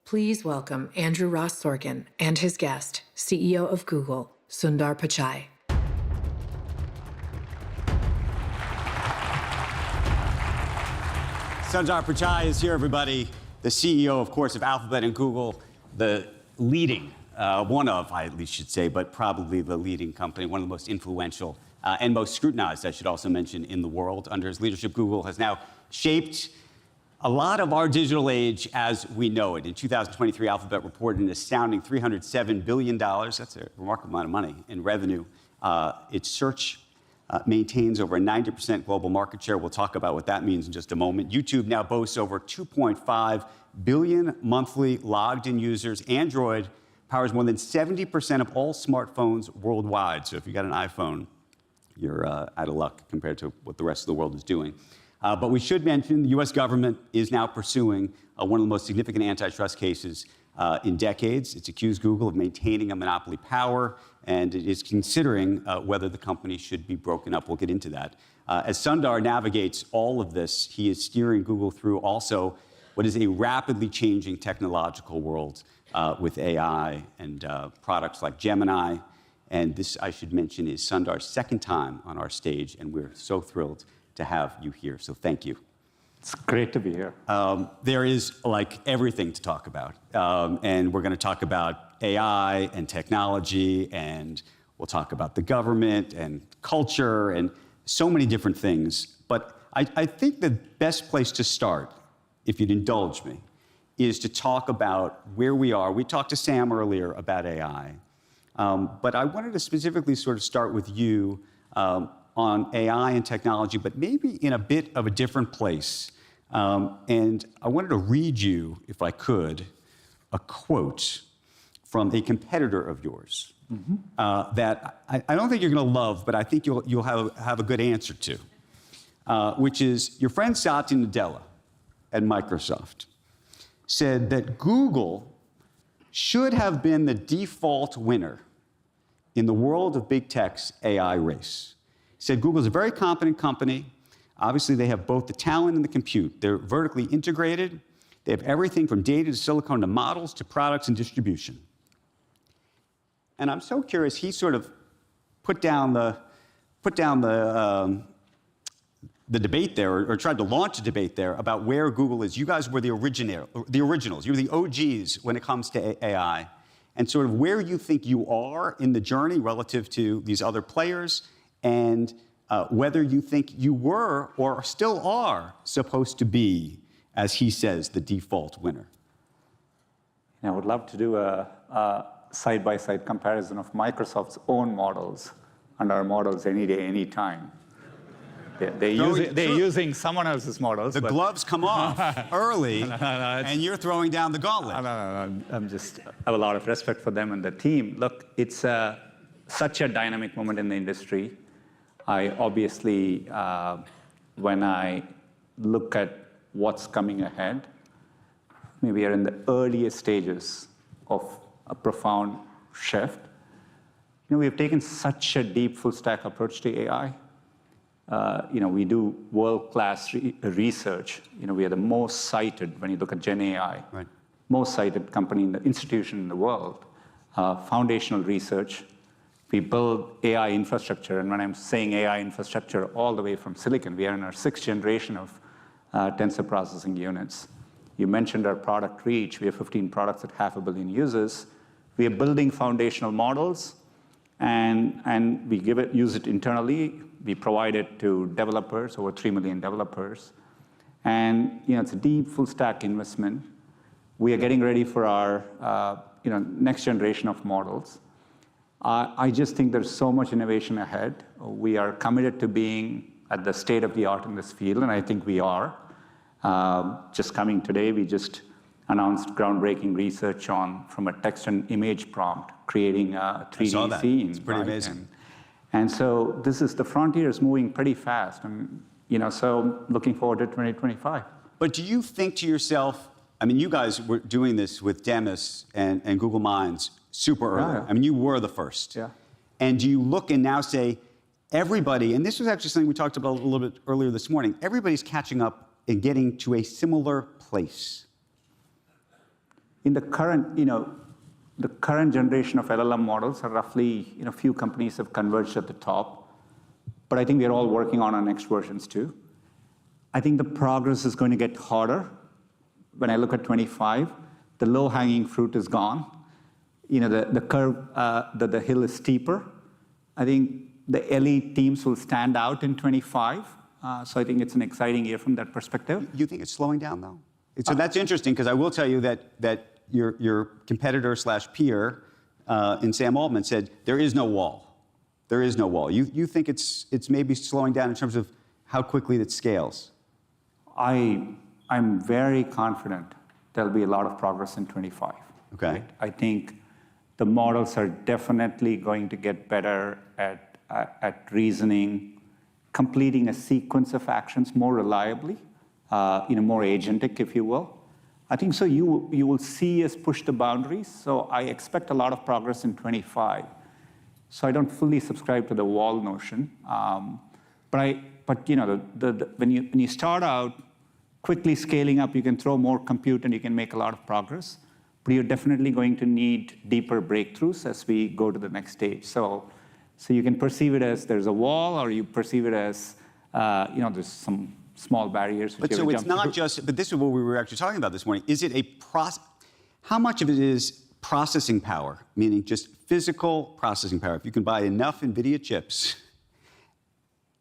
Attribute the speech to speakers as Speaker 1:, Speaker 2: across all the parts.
Speaker 1: Please welcome Andrew Ross Sorkin and his guest, CEO of Google, Sundar Pichai.
Speaker 2: Sundar Pichai is here, everybody. The CEO, of course, of Alphabet and Google, the leading, one of, I at least should say, but probably the leading company, one of the most influential and most scrutinized, I should also mention, in the world. Under his leadership, Google has now shaped a lot of our digital age as we know it. In 2023, Alphabet reported an astounding $307 billion, that's a remarkable amount of money, in revenue. Its search maintains over a 90% global market share. We'll talk about what that means in just a moment. YouTube now boasts over 2.5 billion monthly logged-in users. Android powers more than 70% of all smartphones worldwide. So if you got an iPhone, you're out of luck compared to what the rest of the world is doing. But we should mention the US government is now pursuing one of the most significant antitrust cases in decades. It's accused Google of maintaining a monopoly power, and it is considering whether the company should be broken up. We'll get into that. As Sundar navigates all of this, he is steering Google through also what is a rapidly changing technological world with AI and products like Gemini. And this, I should mention, is Sundar's second time on our stage, and we're so thrilled to have you here. So thank you.
Speaker 3: It's great to be here.
Speaker 2: There is like everything to talk about. And we're going to talk about AI and technology, and we'll talk about the government and culture and so many different things. But I think the best place to start, if you'd indulge me, is to talk about where we are. We talked to Sam earlier about AI. But I wanted to specifically sort of start with you on AI and technology, but maybe in a bit of a different place. And I wanted to read you, if I could, a quote from a competitor of yours that I don't think you're going to love, but I think you'll have a good answer to, which is your friend Satya Nadella at Microsoft said that Google should have been the default winner in the world of big tech's AI race. He said Google is a very competent company. Obviously, they have both the talent and the compute. They're vertically integrated. They have everything from data to silicon to models to products and distribution. And I'm so curious, he sort of put down the debate there, or tried to launch a debate there about where Google is. You guys were the originals. You were the OGs when it comes to AI, and sort of where you think you are in the journey relative to these other players, and whether you think you were or still are supposed to be, as he says, the default winner.
Speaker 3: I would love to do a side-by-side comparison of Microsoft's own models and our models any day, any time. They're using someone else's models.
Speaker 2: The gloves come off early, and you're throwing down the gauntlet.
Speaker 3: No. I have a lot of respect for them and the team. Look, it's such a dynamic moment in the industry. I obviously, when I look at what's coming ahead, maybe we are in the earliest stages of a profound shift. We have taken such a deep full-stack approach to AI. We do world-class research. We are the most cited, when you look at Gen AI,
Speaker 2: right,
Speaker 3: most cited company in the institution in the world. Foundational research. We build AI infrastructure, and when I'm saying AI infrastructure, all the way from silicon, we are in our 6th generation of tensor processing units. You mentioned our product reach. We have 15 products at 500 million users. We are building foundational models, and we use it internally. We provide it to developers, over 3 million developers. And it's a deep full-stack investment. We are getting ready for our next generation of models. I just think there's so much innovation ahead. We are committed to being at the state of the art in this field, and I think we are. Just coming today, we just announced groundbreaking research from a text and image prompt, creating a 3D scene.
Speaker 2: It's pretty amazing.
Speaker 3: And so the frontier is moving pretty fast, and so looking forward to 2025.
Speaker 2: But do you think to yourself, I mean, you guys were doing this with Demis and Google Minds super early.
Speaker 3: Yeah.
Speaker 2: I mean, you were the first.
Speaker 3: Yeah.
Speaker 2: And do you look and now say, everybody, and this was actually something we talked about a little bit earlier this morning, everybody's catching up and getting to a similar place?
Speaker 3: in the current, the current generation of LLM models are roughly, few companies have converged at the top. But I think we're all working on our next versions too. I think the progress is going to get harder. When I look at 25, the low-hanging fruit is gone. The curve, the hill is steeper. I think the elite teams will stand out in 25. So I think it's an exciting year from that perspective.
Speaker 2: You think it's slowing down, though? So that's interesting, because I will tell you that your competitor / peer in Sam Altman said there is no wall. There is no wall. You think it's maybe slowing down in terms of how quickly it scales?
Speaker 3: I'm very confident there'll be a lot of progress in 25.
Speaker 2: Okay.
Speaker 3: Right? I think the models are definitely going to get better at reasoning, completing a sequence of actions more reliably, more agentic, if you will. I think so you will see us push the boundaries. So I expect a lot of progress in 25. So I don't fully subscribe to the wall notion. But when you start out quickly scaling up, you can throw more compute and you can make a lot of progress. But you're definitely going to need deeper breakthroughs as we go to the next stage. So you can perceive it as there's a wall, or you perceive it as there's some small barriers.
Speaker 2: But so it's not just, but this is what we were actually talking about this morning. Is it a how much of it is processing power, meaning just physical processing power? If you can buy enough NVIDIA chips,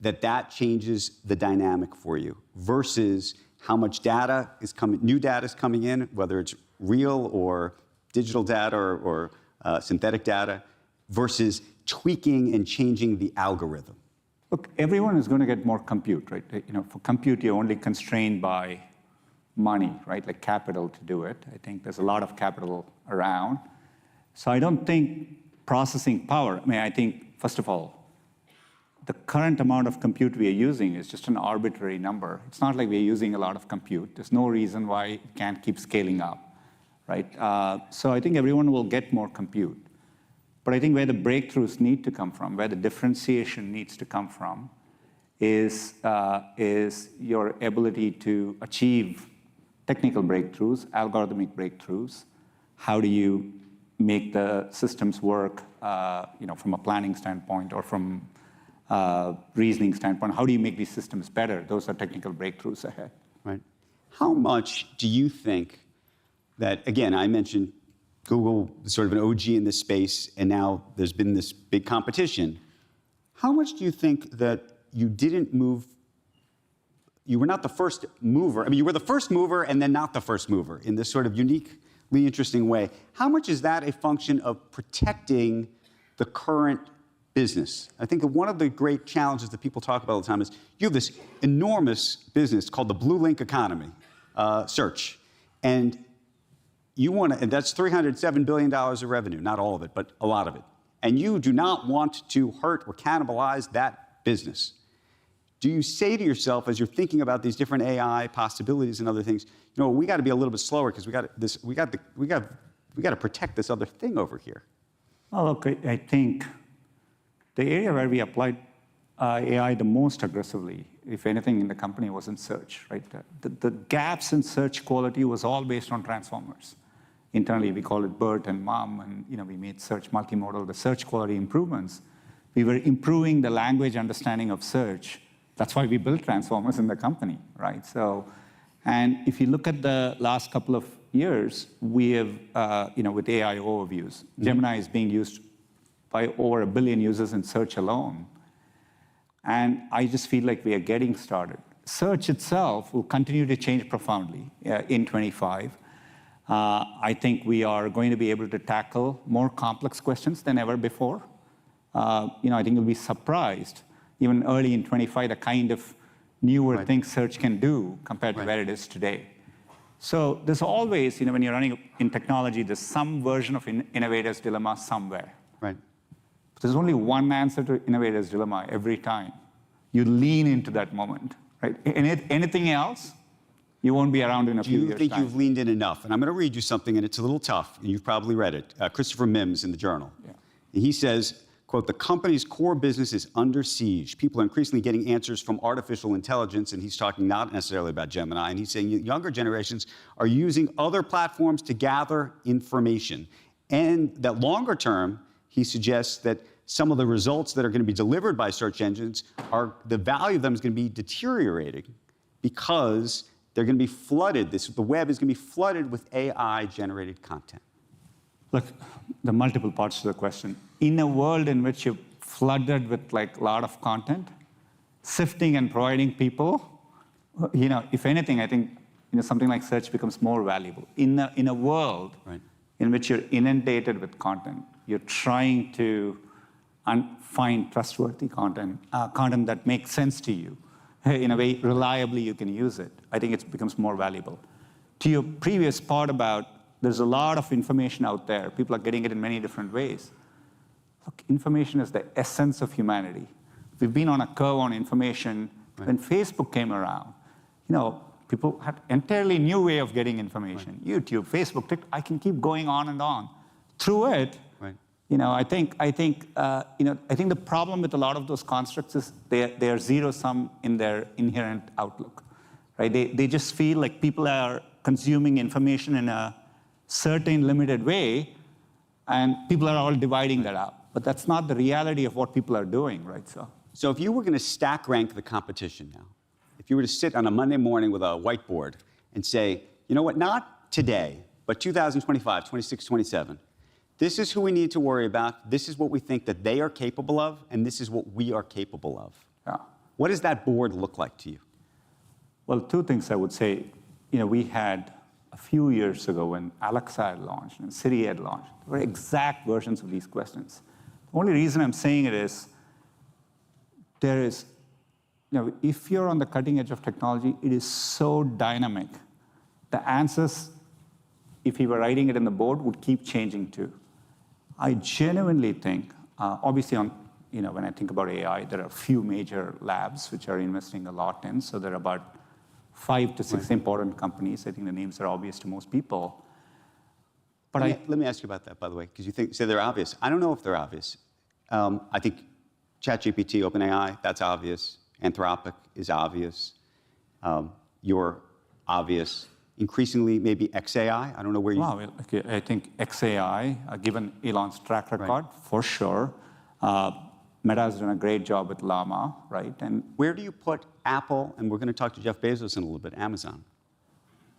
Speaker 2: that changes the dynamic for you, versus how much data is coming, new data is coming in, whether it's real or digital data or synthetic data, versus tweaking and changing the algorithm.
Speaker 3: Look, everyone is going to get more compute, right? For compute, you're only constrained by money, right? Like capital to do it. I think there's a lot of capital around. So I don't think processing power, I think, first of all, the current amount of compute we are using is just an arbitrary number. It's not like we're using a lot of compute. There's no reason why it can't keep scaling up, right? So I think everyone will get more compute. But I think where the breakthroughs need to come from, where the differentiation needs to come from, is your ability to achieve technical breakthroughs, algorithmic breakthroughs. How do you make the systems work, from a planning standpoint or from reasoning standpoint? How do you make these systems better? Those are technical breakthroughs ahead.
Speaker 2: Right. How much do you think that, again, I mentioned Google is sort of an OG in this space, and now there's been this big competition. How much do you think that you didn't move? You were not the first mover. You were the first mover and then not the first mover in this sort of uniquely interesting way. How much is that a function of protecting the current business? I think that one of the great challenges that people talk about all the time is you have this enormous business called the blue link economy, search. And and that's $307 billion of revenue, not all of it, but a lot of it. And you do not want to hurt or cannibalize that business. Do you say to yourself, as you're thinking about these different AI possibilities and other things, we got to be a little bit slower because we got to protect this other thing over here?
Speaker 3: Well, look, I think the area where we applied AI the most aggressively, if anything, in the company was in search, right? The gaps in search quality was all based on transformers. Internally, we call it BERT and MUM, and we made search multimodal. The search quality improvements, we were improving the language understanding of search. That's why we built transformers in the company, right? So, and if you look at the last couple of years, we have, with AI overviews, Gemini is being used by over 1 billion users in search alone. And I just feel like we are getting started. Search itself will continue to change profoundly in 25. I think we are going to be able to tackle more complex questions than ever before. I think you'll be surprised, even early in 25, the kind of newer things search can do compared to where it is today. So there's always, when you're running in technology, there's some version of innovator's dilemma somewhere.
Speaker 2: Right.
Speaker 3: There's only one answer to innovator's dilemma every time. You lean into that moment, right? Anything else, you won't be around in a few years' time.
Speaker 2: Do you think you've leaned in enough? And I'm going to read you something, and it's a little tough, and you've probably read it. Christopher Mims in the Journal. Yeah. He says, quote, the company's core business is under siege. People are increasingly getting answers from artificial intelligence, and he's talking not necessarily about Gemini, and he's saying younger generations are using other platforms to gather information. And that longer term, he suggests that some of the results that are going to be delivered by search engines the value of them is going to be deteriorating because they're going to be flooded. The web is going to be flooded with AI-generated content.
Speaker 3: Look, the multiple parts to the question. In a world in which you're flooded with like a lot of content, sifting and providing people, if anything, I think something like search becomes more valuable. In a world in which you're inundated with content, you're trying to find trustworthy content, content that makes sense to you. In a way, reliably you can use it. I think it becomes more valuable. To your previous part about there's a lot of information out there. People are getting it in many different ways. Look, information is the essence of humanity. We've been on a curve on information. When Facebook came around, people had entirely new way of getting information. YouTube, Facebook, TikTok, I can keep going on and on. Through it, I think the problem with a lot of those constructs is they are zero-sum in their inherent outlook, right? They just feel like people are consuming information in a certain limited way, and people are all dividing that up. But that's not the reality of what people are doing, right?
Speaker 2: So if you were going to stack rank the competition now, if you were to sit on a Monday morning with a whiteboard and say, you know what, not today, but 2025, 26, 27, this is who we need to worry about, this is what we think that they are capable of, and this is what we are capable of.
Speaker 3: Yeah.
Speaker 2: What does that board look like to you?
Speaker 3: Well, two things I would say. We had a few years ago when Alexa had launched and Siri had launched, there were exact versions of these questions. The only reason I'm saying it is if you're on the cutting edge of technology, it is so dynamic. The answers, if you were writing it in the board, would keep changing too. I genuinely think, obviously when I think about AI, there are a few major labs which are investing a lot in. So there are about 5 to 6 important companies. I think the names are obvious to most people. But
Speaker 2: let me ask you about that, by the way, because you say they're obvious. I don't know if they're obvious. I think ChatGPT, OpenAI, that's obvious. Anthropic is obvious. You're obvious. Increasingly, maybe XAI. I don't know where you...
Speaker 3: Wow, I think XAI, given Elon's track record, for sure. Meta has done a great job with Llama, right? And
Speaker 2: where do you put Apple? And we're going to talk to Jeff Bezos in a little bit. Amazon.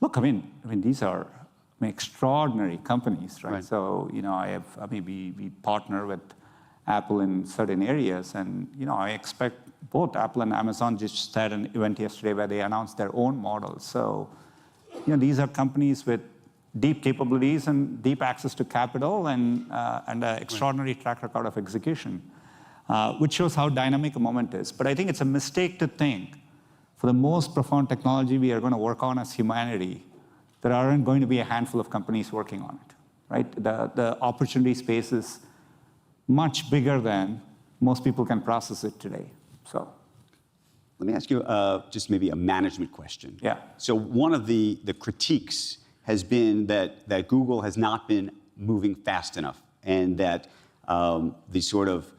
Speaker 3: Look, I mean, these are extraordinary companies, right? So, we partner with Apple in certain areas, and I expect both Apple and Amazon just had an event yesterday where they announced their own models. So, these are companies with deep capabilities and deep access to capital and an extraordinary track record of execution, which shows how dynamic a moment is. But I think it's a mistake to think for the most profound technology we are going to work on as humanity, there aren't going to be a handful of companies working on it, right? The opportunity space is much bigger than most people can process it today. So.
Speaker 2: Let me ask you just maybe a management question.
Speaker 3: Yeah.
Speaker 2: So one of the critiques has been that Google has not been moving fast enough, and that the sort of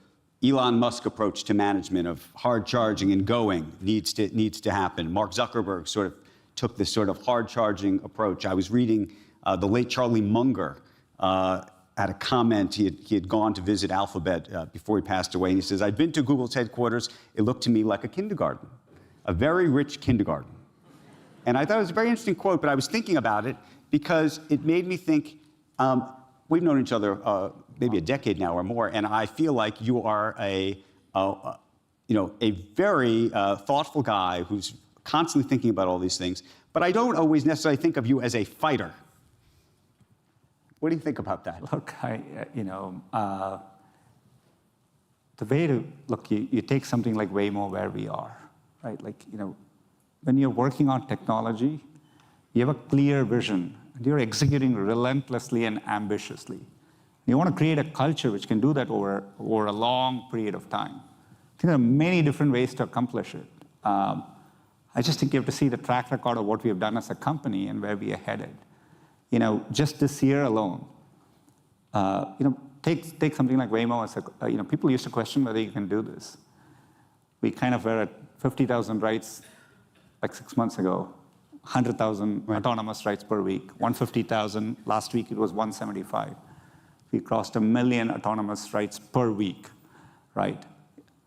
Speaker 2: Elon Musk approach to management of hard charging and going needs to happen. Mark Zuckerberg sort of took this sort of hard charging approach. I was reading the late Charlie Munger had a comment. He had gone to visit Alphabet before he passed away, and he says, "I've been to Google's headquarters. It looked to me like a kindergarten, a very rich kindergarten." And I thought it was a very interesting quote, but I was thinking about it because it made me think, we've known each other maybe a decade now or more, and I feel like you are a very thoughtful guy who's constantly thinking about all these things, but I don't always necessarily think of you as a fighter. What do you think about that?
Speaker 3: Look, the way to look, you take something like Waymo where we are, right? When you're working on technology, you have a clear vision, and you're executing relentlessly and ambitiously. You want to create a culture which can do that over a long period of time. I think there are many different ways to accomplish it. I just think you have to see the track record of what we have done as a company and where we are headed. Just this year alone, take something like Waymo as people used to question whether you can do this. We kind of were at 50,000 rides like 6 months ago, 100,000 autonomous rides per week, 150,000. Last week it was 175. We crossed 1 million autonomous rides per week, right?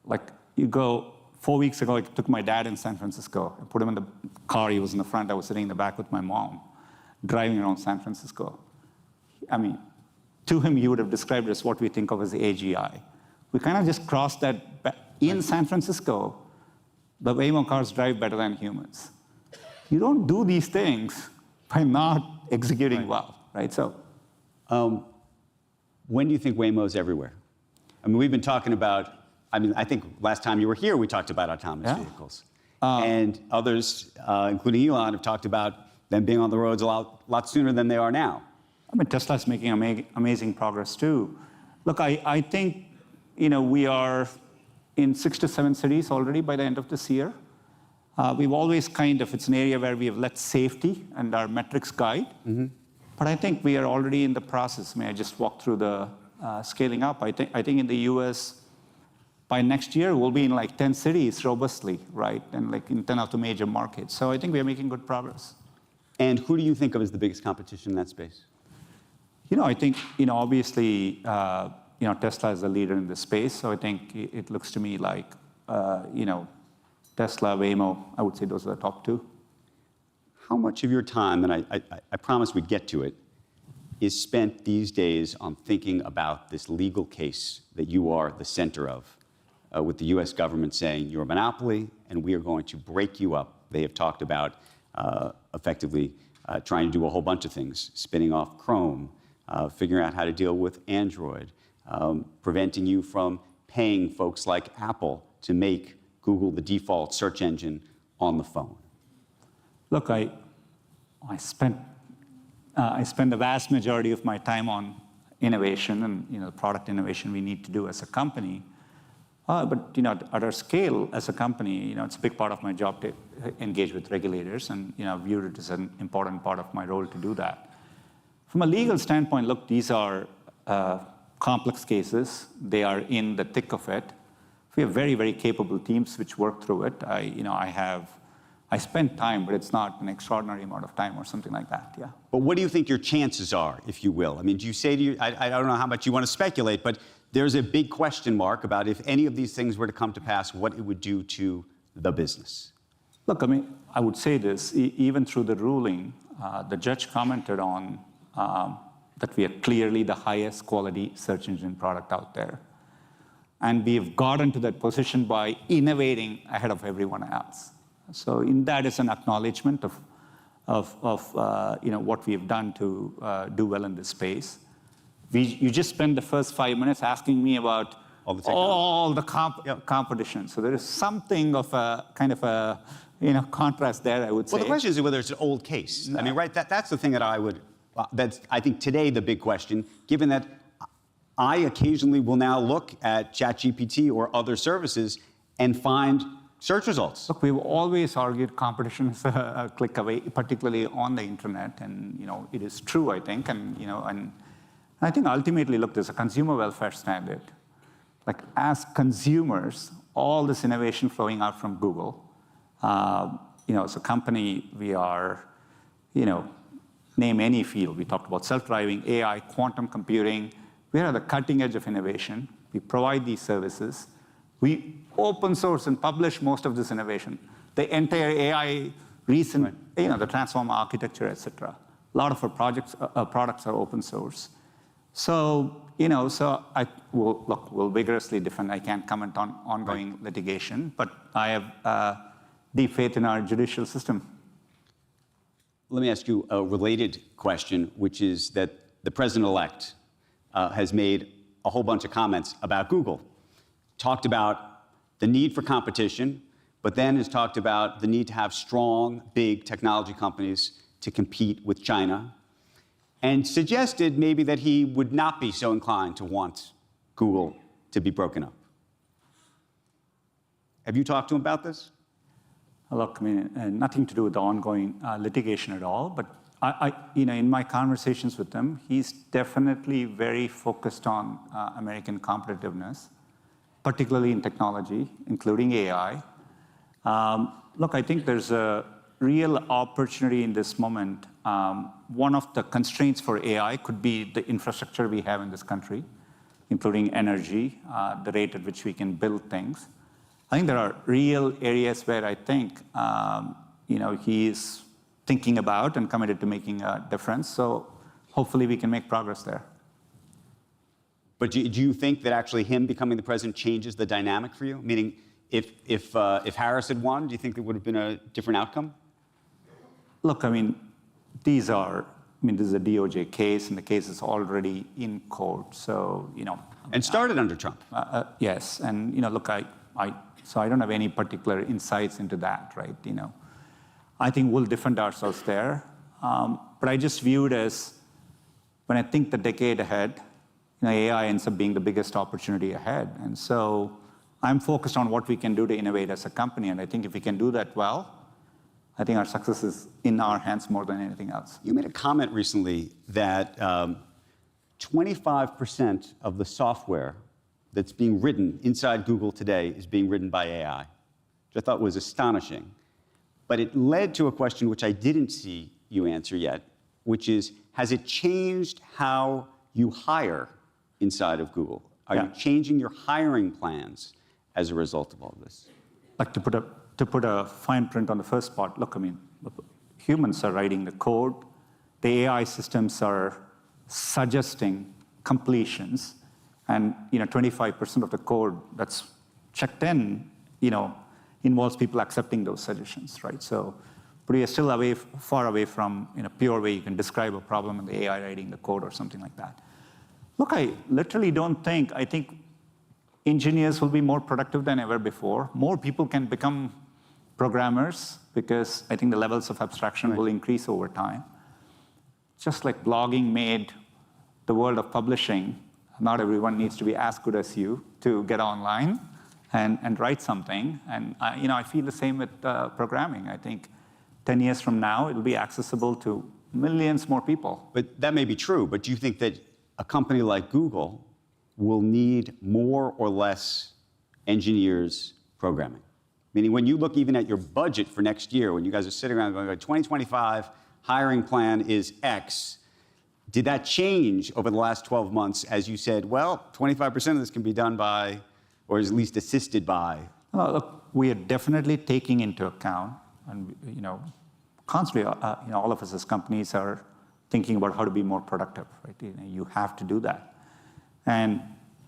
Speaker 3: Like you go, 4 weeks ago, I took my dad in San Francisco. I put him in the car. He was in the front. I was sitting in the back with my mom, driving around San Francisco. I mean, to him, you would have described it as what we think of as the AGI. We kind of just crossed that. In San Francisco, the Waymo cars drive better than humans. You don't do these things by not executing well, right? So,
Speaker 2: when do you think Waymo's everywhere? I mean, we've been talking about, I think last time you were here, we talked about autonomous vehicles. And others, including Elon, have talked about them being on the roads a lot sooner than they are now.
Speaker 3: I mean, Tesla's making amazing progress too. Look, I think, we are in 6 to 7 cities already by the end of this year. We've always it's an area where we have let safety and our metrics guide. Mm-hmm. But I think we are already in the process. May I just walk through the scaling up? I think in the US, by next year, we'll be in like 10 cities robustly, right? And like in 10 of the major markets. So I think we are making good progress.
Speaker 2: And who do you think of as the biggest competition in that space?
Speaker 3: I think, obviously, Tesla is the leader in this space. So I think it looks to me like, Tesla, Waymo, I would say those are the top 2.
Speaker 2: How much of your time, and I promise we'd get to it, is spent these days on thinking about this legal case that you are the center of, with the US government saying you're a monopoly and we are going to break you up? They have talked about effectively trying to do a whole bunch of things, spinning off Chrome, figuring out how to deal with Android, preventing you from paying folks like Apple to make Google the default search engine on the phone.
Speaker 3: Look, I spend the vast majority of my time on innovation and the product innovation we need to do as a company. But at our scale as a company, it's a big part of my job to engage with regulators, and I've viewed it as an important part of my role to do that. From a legal standpoint, look, these are complex cases. They are in the thick of it. We have very, very capable teams which work through it. I spend time, but it's not an extraordinary amount of time or something like that, yeah.
Speaker 2: But what do you think your chances are, if you will? I mean, do you say to you, I don't know how much you want to speculate, but there's a big question mark about if any of these things were to come to pass, what it would do to the business.
Speaker 3: Look, I mean, I would say this, even through the ruling, the judge commented on that we are clearly the highest quality search engine product out there. And we've gotten to that position by innovating ahead of everyone else. So in that is an acknowledgement of what we've done to do well in this space. You just spent the first 5 minutes asking me about all the competition. So there is something of a kind of a contrast there, I would say.
Speaker 2: Well, the question is whether it's an old case. No. I mean, right? That's the thing that that's I think today the big question, given that I occasionally will now look at ChatGPT or other services and find search results.
Speaker 3: Look, we've always argued competition is a click away, particularly on the internet, and it is true, I think, and I think ultimately, look, there's a consumer welfare standard. Like as consumers, all this innovation flowing out from Google, as a company, we are, name any field. We talked about self-driving, AI, quantum computing. We are at the cutting edge of innovation. We provide these services. We open source and publish most of this innovation. The entire AI recent, the transformer architecture, et cetera. A lot of our products are open source. So, we'll vigorously defend. I can't comment on ongoing litigation, but I have deep faith in our judicial system.
Speaker 2: Let me ask you a related question, which is that the president-elect has made a whole bunch of comments about Google. Talked about the need for competition, but then has talked about the need to have strong, big technology companies to compete with China, and suggested maybe that he would not be so inclined to want Google to be broken up. Have you talked to him about this?
Speaker 3: Look, I mean, nothing to do with the ongoing litigation at all, but In my conversations with him, he's definitely very focused on American competitiveness, particularly in technology, including AI. Look, I think there's a real opportunity in this moment. One of the constraints for AI could be the infrastructure we have in this country, including energy, the rate at which we can build things. I think there are real areas where I think he is thinking about and committed to making a difference. So hopefully we can make progress there.
Speaker 2: But do you think that actually him becoming the president changes the dynamic for you? Meaning, if Harris had won, do you think there would have been a different outcome?
Speaker 3: Look, this is a DOJ case, and the case is already in court. So
Speaker 2: And started under Trump.
Speaker 3: Yes, and look, so I don't have any particular insights into that, right? I think we'll defend ourselves there. But I just view it as, when I think the decade ahead, AI ends up being the biggest opportunity ahead. And so I'm focused on what we can do to innovate as a company. And I think if we can do that well, I think our success is in our hands more than anything else.
Speaker 2: You made a comment recently that 25% of the software that's being written inside Google today is being written by AI, which I thought was astonishing. But it led to a question which I didn't see you answer yet, which is, has it changed how you hire inside of Google? Are you changing your hiring plans as a result of all of this?
Speaker 3: Like to put a fine print on the first part, look, humans are writing the code. The AI systems are suggesting completions. And 25% of the code that's checked in, involves people accepting those suggestions, right? So, but we are still far away from pure way you can describe a problem and the AI writing the code or something like that. Look, I literally I think engineers will be more productive than ever before. More people can become programmers because I think the levels of abstraction will increase over time. Just like blogging made the world of publishing, not everyone needs to be as good as you to get online and write something. And I feel the same with programming. I think 10 years from now, it'll be accessible to millions more people.
Speaker 2: But that may be true, but do you think that a company like Google will need more or less engineers programming? Meaning when you look even at your budget for next year, when you guys are sitting around going, 2025 hiring plan is X, did that change over the last 12 months as you said, well, 25% of this can be done by, or is at least assisted by?
Speaker 3: Look, we are definitely taking into account, and constantly, all of us as companies are thinking about how to be more productive, right? You have to do that. And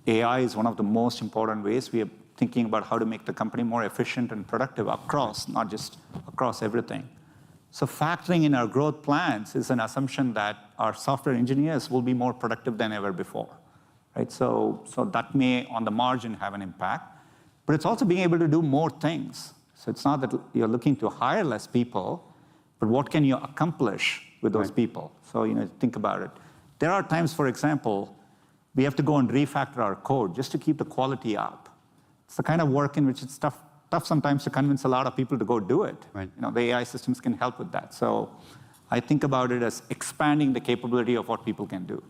Speaker 3: AI is one of the most important ways we are thinking about how to make the company more efficient and productive across, not just across everything. So factoring in our growth plans is an assumption that our software engineers will be more productive than ever before, right? So that may, on the margin, have an impact. But it's also being able to do more things. So it's not that you're looking to hire less people, but what can you accomplish with those people? So think about it. There are times, for example, we have to go and refactor our code just to keep the quality up. It's the kind of work in which it's tough sometimes to convince a lot of people to go do it.
Speaker 2: Right.
Speaker 3: The AI systems can help with that. So I think about it as expanding the capability of what people can do.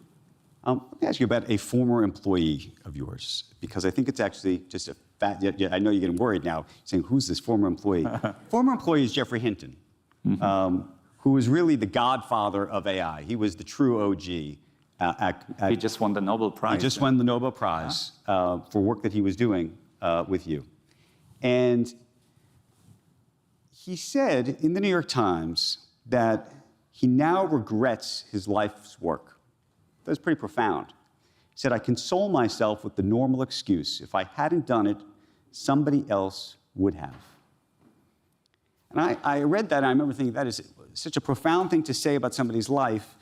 Speaker 2: Let me ask you about a former employee of yours, because I think it's actually just a fact. I know you're getting worried now, saying, who's this former employee? Former employee is Jeffrey Hinton, who was really the godfather of AI. He was the true OG.
Speaker 3: He just won the Nobel Prize.
Speaker 2: He just won the Nobel Prize for work that he was doing with you. And he said in the New York Times that he now regrets his life's work. That was pretty profound. He said, I console myself with the normal excuse. If I hadn't done it, somebody else would have. And I read that, and I remember thinking that is such a profound thing to say about somebody's life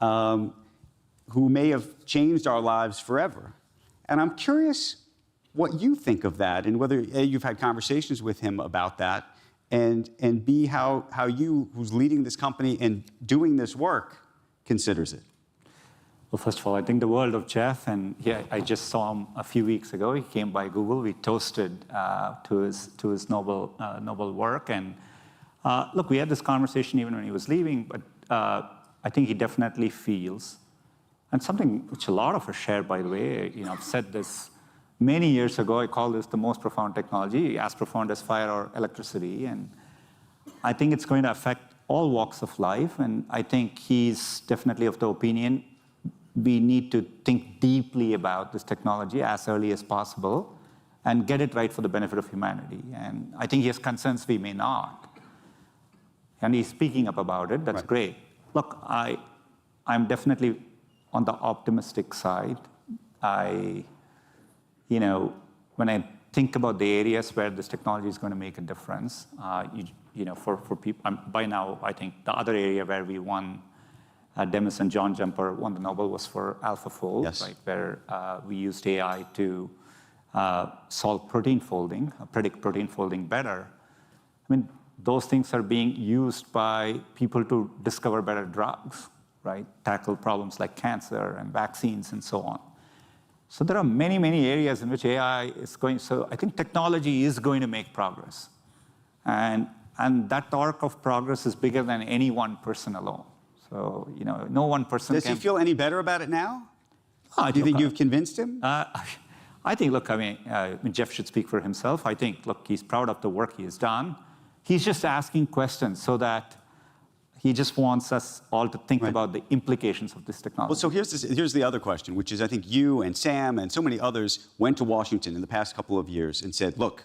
Speaker 2: who may have changed our lives forever. And I'm curious what you think of that, and whether A, you've had conversations with him about that, and B, how you, who's leading this company and doing this work, considers it.
Speaker 3: Well, first of all, I think the world of Jeff, and I just saw him a few weeks ago. He came by Google. We toasted to his Nobel work. And look, we had this conversation even when he was leaving, but I think he definitely feels, and something which a lot of us share, by the way, I've said this many years ago, I call this the most profound technology, as profound as fire or electricity, and I think it's going to affect all walks of life, and I think he's definitely of the opinion we need to think deeply about this technology as early as possible and get it right for the benefit of humanity. And I think he has concerns we may not. And he's speaking up about it. That's
Speaker 2: right.
Speaker 3: Great. Look, I'm definitely on the optimistic side. When I think about the areas where this technology is going to make a difference, for people, by now, I think the other area where we won, Demis and John Jumper won the Nobel, was for AlphaFold,
Speaker 2: yes.
Speaker 3: right, where we used AI to solve protein folding, predict protein folding better. I mean, those things are being used by people to discover better drugs, right? Tackle problems like cancer and vaccines and so on. So there are many, many areas in which AI is going. So I think technology is going to make progress. And that arc of progress is bigger than any one person alone. So, no one person
Speaker 2: Does he feel any better about it now? Do you think you've convinced him?
Speaker 3: I think, look, Jeff should speak for himself. I think, look, he's proud of the work he has done. He's just asking questions so that he just wants us all to think about the implications of this technology.
Speaker 2: Well, so here's the other question, which is I think you and Sam and so many others went to Washington in the past couple of years and said, look,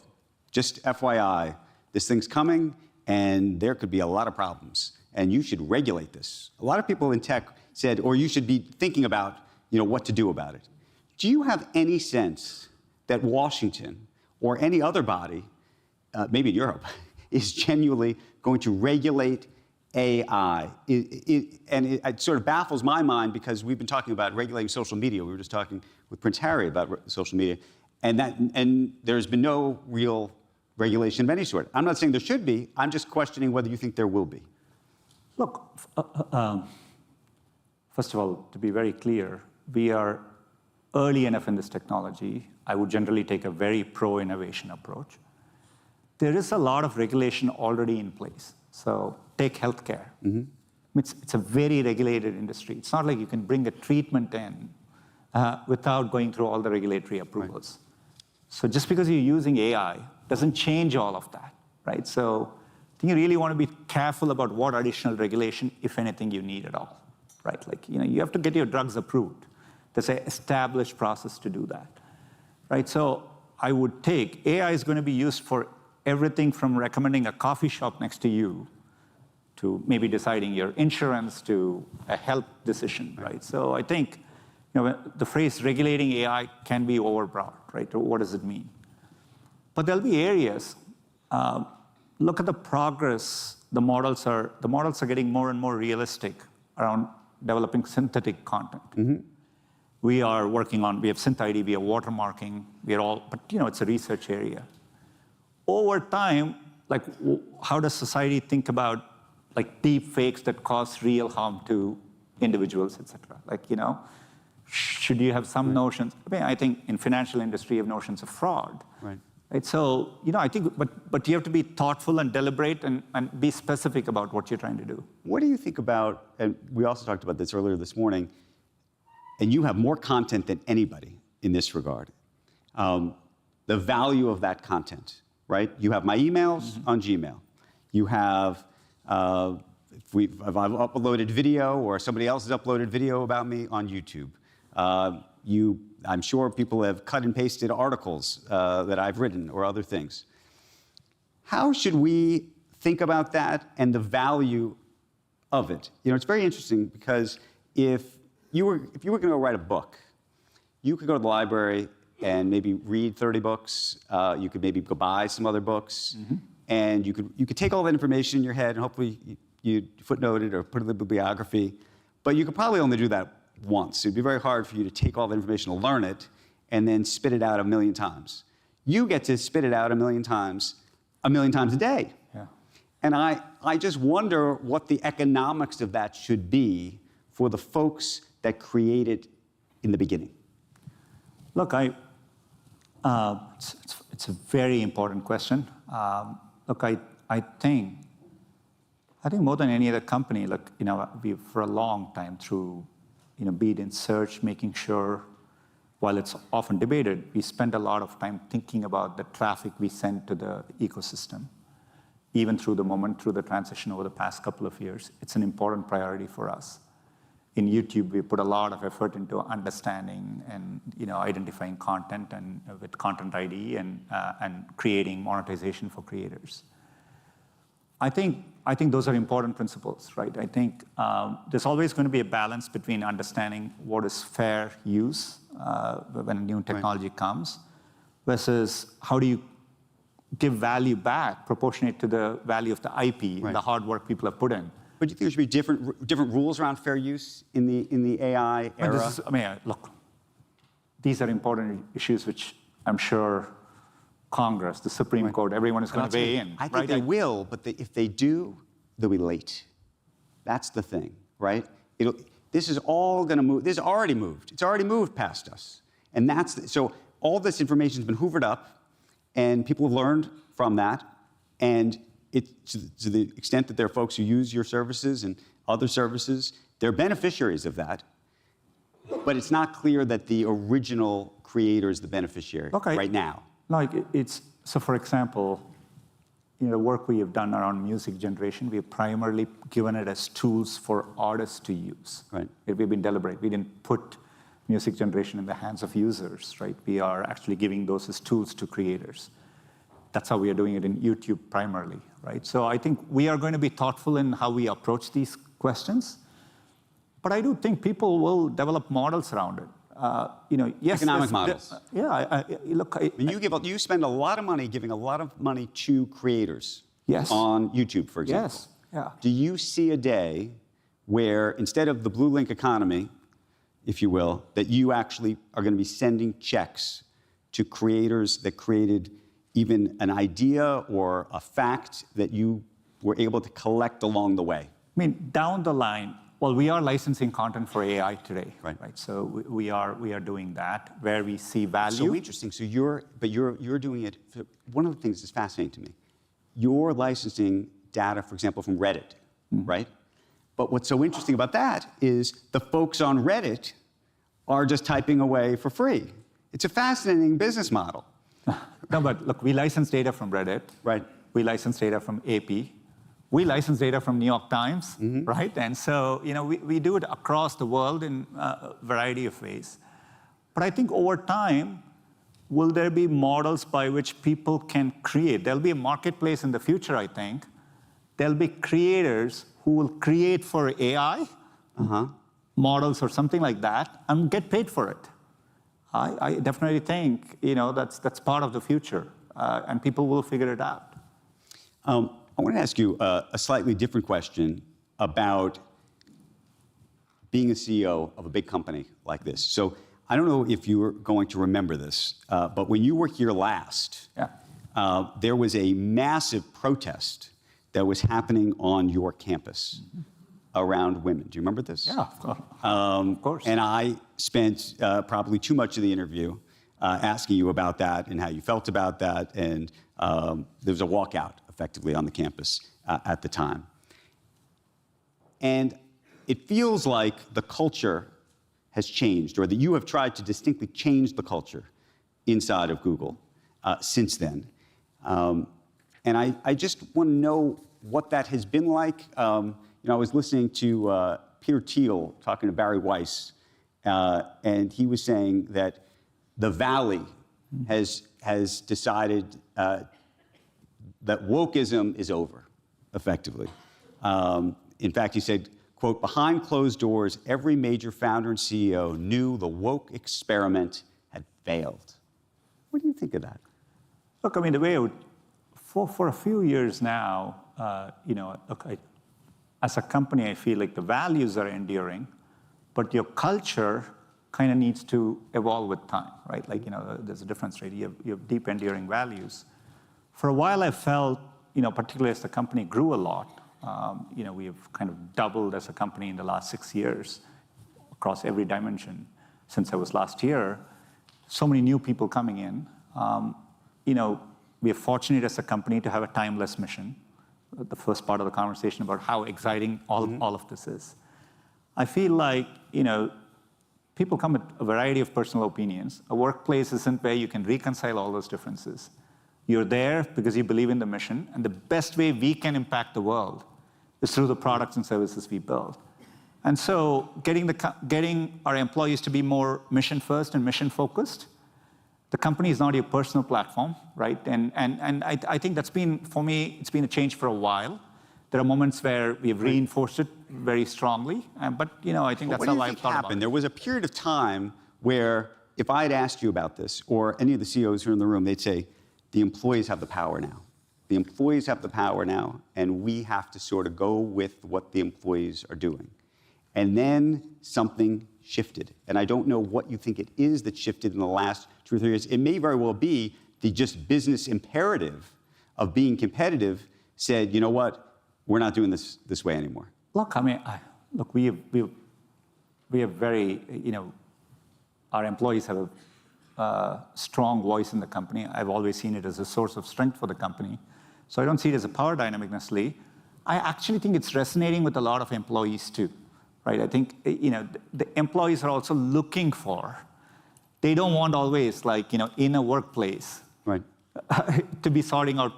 Speaker 2: just FYI, this thing's coming and there could be a lot of problems and you should regulate this. A lot of people in tech said, or you should be thinking about, what to do about it. Do you have any sense that Washington or any other body, maybe in Europe, is genuinely going to regulate AI? It sort of baffles my mind because we've been talking about regulating social media. We were just talking with Prince Harry about social media, and there's been no real regulation of any sort. I'm not saying there should be. I'm just questioning whether you think there will be.
Speaker 3: Look, first of all, to be very clear, we are early enough in this technology. I would generally take a very pro-innovation approach. There is a lot of regulation already in place. So take healthcare. Mm-hmm. It's a very regulated industry. It's not like you can bring a treatment in without going through all the regulatory approvals. Right. So just because you're using AI doesn't change all of that, right? So I think you really want to be careful about what additional regulation, if anything, you need at all, right? Like, you have to get your drugs approved. There's an established process to do that, right? So I would take, AI is going to be used for everything from recommending a coffee shop next to you to maybe deciding your insurance to a health decision, right? So I think, the phrase regulating AI can be overbroad, right? What does it mean? But there'll be areas, look at the progress. The models are getting more and more realistic around developing synthetic content. Mm-hmm. We have SynthID, we have watermarking, but it's a research area. Over time, like, how does society think about like deep fakes that cause real harm to individuals, et cetera? Like, should you have some notions? I think in financial industry, you have notions of fraud. Right. Right. So, I think, but you have to be thoughtful and deliberate and be specific about what you're trying to do.
Speaker 2: What do you think about, and we also talked about this earlier this morning, and you have more content than anybody in this regard, the value of that content, right? You have my emails on Gmail. You have, if I've uploaded video or somebody else has uploaded video about me on YouTube. I'm sure people have cut and pasted articles that I've written or other things. How should we think about that and the value of it? It's very interesting because if you were going to write a book, you could go to the library and maybe read 30 books. You could maybe go buy some other books, and you could take all that information in your head and hopefully you footnote it or put it in the bibliography. But you could probably only do that once. It'd be very hard for you to take all the information and learn it and then spit it out a million times. You get to spit it out a million times a day. Yeah. And I just wonder what the economics of that should be for the folks that create it in the beginning.
Speaker 3: Look, it's a very important question. Look, I think I think more than any other company, look, we've for a long time through, be it in search, making sure, while it's often debated, we spend a lot of time thinking about the traffic we send to the ecosystem. Even through the transition over the past couple of years, it's an important priority for us. In YouTube, we put a lot of effort into understanding and identifying content and with Content ID and creating monetization for creators. I think those are important principles, right? I think there's always going to be a balance between understanding what is fair use when a new technology comes, versus how do you give value back proportionate to the value of the IP and the hard work people have put in.
Speaker 2: But do you think there should be different rules around fair use in the AI era?
Speaker 3: Look, these are important issues which I'm sure Congress, the Supreme Court, everyone is going to weigh in.
Speaker 2: I think they will, but if they do, they'll be late. That's the thing, right? This is all going to move. This has already moved. It's already moved past us. And so all this information has been hoovered up, and people have learned from that. And to the extent that there are folks who use your services and other services, they're beneficiaries of that. But it's not clear that the original creator is the beneficiary right now.
Speaker 3: So for example, the work we have done around music generation, we have primarily given it as tools for artists to use.
Speaker 2: Right.
Speaker 3: We've been deliberate. We didn't put music generation in the hands of users, right? We are actually giving those as tools to creators. That's how we are doing it in YouTube primarily, right? So I think we are going to be thoughtful in how we approach these questions. But I do think people will develop models around it. Yes,
Speaker 2: economic models.
Speaker 3: You
Speaker 2: spend a lot of money giving a lot of money to creators.
Speaker 3: Yes.
Speaker 2: On YouTube, for example.
Speaker 3: Yes. Yeah.
Speaker 2: Do you see a day where instead of the blue link economy, if you will, that you actually are going to be sending checks to creators that created even an idea or a fact that you were able to collect along the way?
Speaker 3: Down the line, well, we are licensing content for AI today,
Speaker 2: right?
Speaker 3: So we are doing that where we see value.
Speaker 2: So interesting. So you're doing it. One of the things that's fascinating to me, you're licensing data, for example, from Reddit, right? But what's so interesting about that is the folks on Reddit are just typing away for free. It's a fascinating business model.
Speaker 3: No, but look, we license data from Reddit.
Speaker 2: Right.
Speaker 3: We license data from AP. We license data from New York Times, right? And so, we do it across the world in a variety of ways. But I think over time, will there be models by which people can create? There'll be a marketplace in the future, I think. There'll be creators who will create for AI models or something like that and get paid for it. I definitely think that's part of the future, and people will figure it out.
Speaker 2: I want to ask you a slightly different question about being a CEO of a big company like this. So I don't know if you were going to remember this, but when you were here last, there was a massive protest that was happening on your campus around women. Do you remember this?
Speaker 3: Yeah, of course.
Speaker 2: And I spent probably too much of the interview asking you about that and how you felt about that. And there was a walkout, effectively, on the campus at the time. And it feels like the culture has changed, or that you have tried to distinctly change the culture inside of Google since then. And I just want to know what that has been like. I was listening to Peter Thiel talking to Barry Weiss, and he was saying that the Valley has decided that wokeism is over, effectively. In fact, he said, quote, "Behind closed doors, every major founder and CEO knew the woke experiment had failed." What do you think of that?
Speaker 3: Look, the way for a few years now, as a company, I feel like the values are enduring, but your culture kind of needs to evolve with time, right? There's a difference, right? You have deep, enduring values. For a while, I felt, particularly as the company grew a lot, we have kind of doubled as a company in the last 6 years across every dimension since I was last here. So many new people coming in. We are fortunate as a company to have a timeless mission. the first part of the conversation about how exciting all of this is. I feel like, people come with a variety of personal opinions. A workplace isn't where you can reconcile all those differences. You're there because you believe in the mission, and the best way we can impact the world is through the products and services we build. And so getting our employees to be more mission-first and mission-focused, the company is not your personal platform, right? And I think that's been, for me, it's been a change for a while. There are moments where we've reinforced it very strongly, but I think that's how I've thought about it.
Speaker 2: There was a period of time where if I had asked you about this, or any of the CEOs who are in the room, they'd say, the employees have the power now. The employees have the power now, and we have to sort of go with what the employees are doing. And then something shifted. And I don't know what you think it is that shifted in the last 2 or 3 years. It may very well be the just business imperative of being competitive said, you know what, we're not doing this way anymore.
Speaker 3: Look, I mean, we have very, our employees have a strong voice in the company. I've always seen it as a source of strength for the company. So I don't see it as a power dynamic necessarily. I actually think it's resonating with a lot of employees too, right? I think, the employees are also looking for, they don't want always like, in a workplace,
Speaker 2: right,
Speaker 3: to be sorting out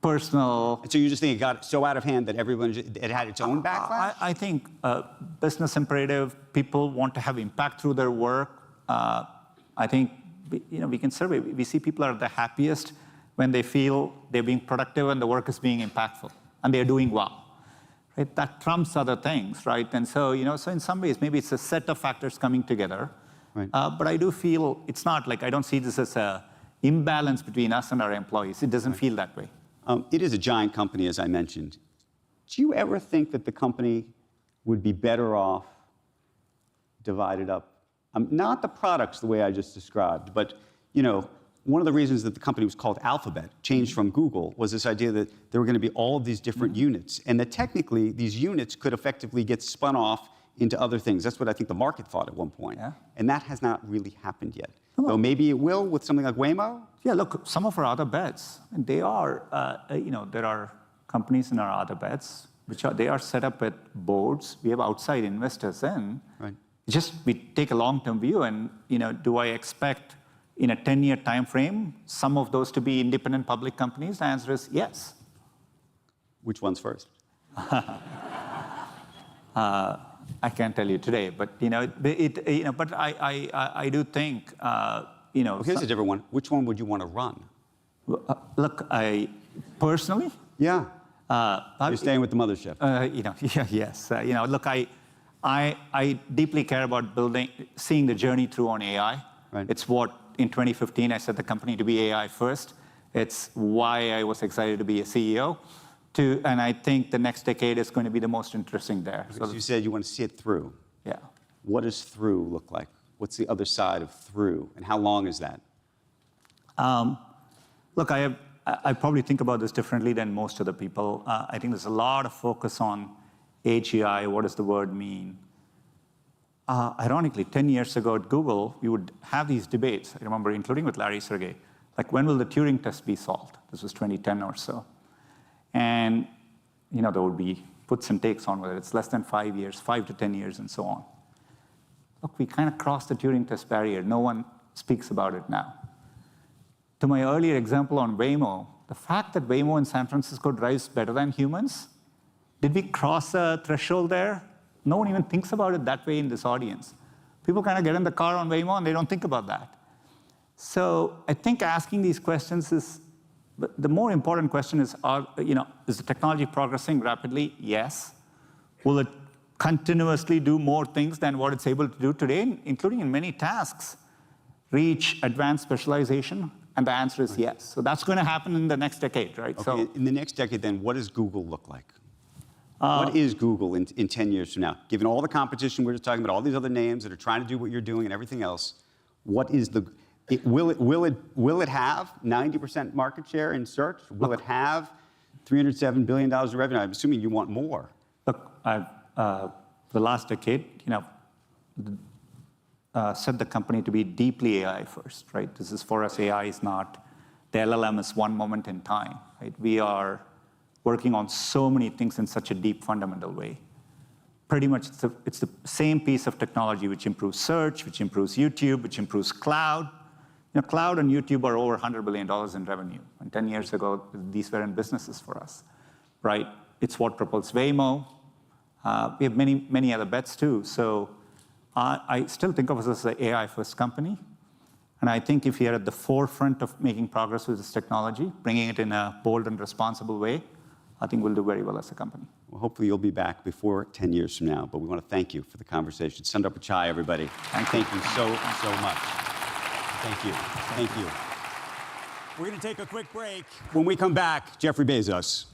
Speaker 3: personal.
Speaker 2: So you just think it got so out of hand that it had its own backlash?
Speaker 3: I think business imperative, people want to have impact through their work. I think, we can survey. We see people are the happiest when they feel they're being productive and the work is being impactful and they're doing well. Right? That trumps other things, right? And so, so in some ways, maybe it's a set of factors coming together.
Speaker 2: Right.
Speaker 3: But I do feel it's not like, I don't see this as an imbalance between us and our employees. It doesn't feel that way.
Speaker 2: It is a giant company, as I mentioned. Do you ever think that the company would be better off divided up? Not the products the way I just described, but one of the reasons that the company was called Alphabet, changed from Google, was this idea that there were going to be all of these different units, and that technically these units could effectively get spun off into other things. That's what I think the market thought at one point.
Speaker 3: Yeah.
Speaker 2: And that has not really happened yet. Though maybe it will with something like Waymo?
Speaker 3: Yeah, look, some of our other bets, they are, there are companies in our other bets, they are set up with boards. We have outside investors in.
Speaker 2: Right.
Speaker 3: Just we take a long-term view, and do I expect in a 10-year time frame some of those to be independent public companies? The answer is yes.
Speaker 2: Which one's first?
Speaker 3: I can't tell you today, but but I do think
Speaker 2: Here's a different one. Which one would you want to run?
Speaker 3: Look, I personally.
Speaker 2: Yeah. You're staying with the mothership.
Speaker 3: Yes. Look, I deeply care about seeing the journey through on AI.
Speaker 2: Right.
Speaker 3: It's what, in 2015, I set the company to be AI first. It's why I was excited to be a CEO. And I think the next decade is going to be the most interesting there.
Speaker 2: Because you said you want to see it through.
Speaker 3: Yeah.
Speaker 2: What does through look like? What's the other side of through? And how long is that?
Speaker 3: Look, I probably think about this differently than most other people. I think there's a lot of focus on AGI. What does the word mean? Ironically, 10 years ago at Google, we would have these debates, I remember, including with Larry Sergey, like, when will the Turing test be solved? This was 2010 or so. And there would be puts and takes on whether it's less than 5 years, 5 to 10 years, and so on. Look, we kind of crossed the Turing test barrier. No one speaks about it now. To my earlier example on Waymo, the fact that Waymo in San Francisco drives better than humans, did we cross a threshold there? No one even thinks about it that way in this audience. People kind of get in the car on Waymo and they don't think about that. So I think asking these questions is, the more important question is, is the technology progressing rapidly? Yes. Will it continuously do more things than what it's able to do today, including in many tasks, reach advanced specialization? And the answer is yes. So that's going to happen in the next decade, right?
Speaker 2: Okay,
Speaker 3: so
Speaker 2: in the next decade, then, what does Google look like? What is Google in 10 years from now? Given all the competition we're just talking about, all these other names that are trying to do what you're doing and everything else, what is will it have 90% market share in search? Will it have $307 billion in revenue? I'm assuming you want more.
Speaker 3: Look, the last decade, set the company to be deeply AI first, right? This is, for us, AI is not, the LLM is one moment in time, right? We're working on so many things in such a deep, fundamental way. Pretty much, it's the same piece of technology which improves search, which improves YouTube, which improves cloud. Cloud and YouTube are over $100 billion in revenue. And 10 years ago, these weren't businesses for us, right? It's what propels Waymo. We have many, many other bets too. So I still think of us as an AI-first company. And I think if you're at the forefront of making progress with this technology, bringing it in a bold and responsible way, I think we'll do very well as a company.
Speaker 2: Well, hopefully you'll be back before 10 years from now. But we want to thank you for the conversation. Sundar Pichai, everybody. Thank you so much. Thank you. Thank you. We're going to take a quick break. When we come back, Jeffrey Bezos.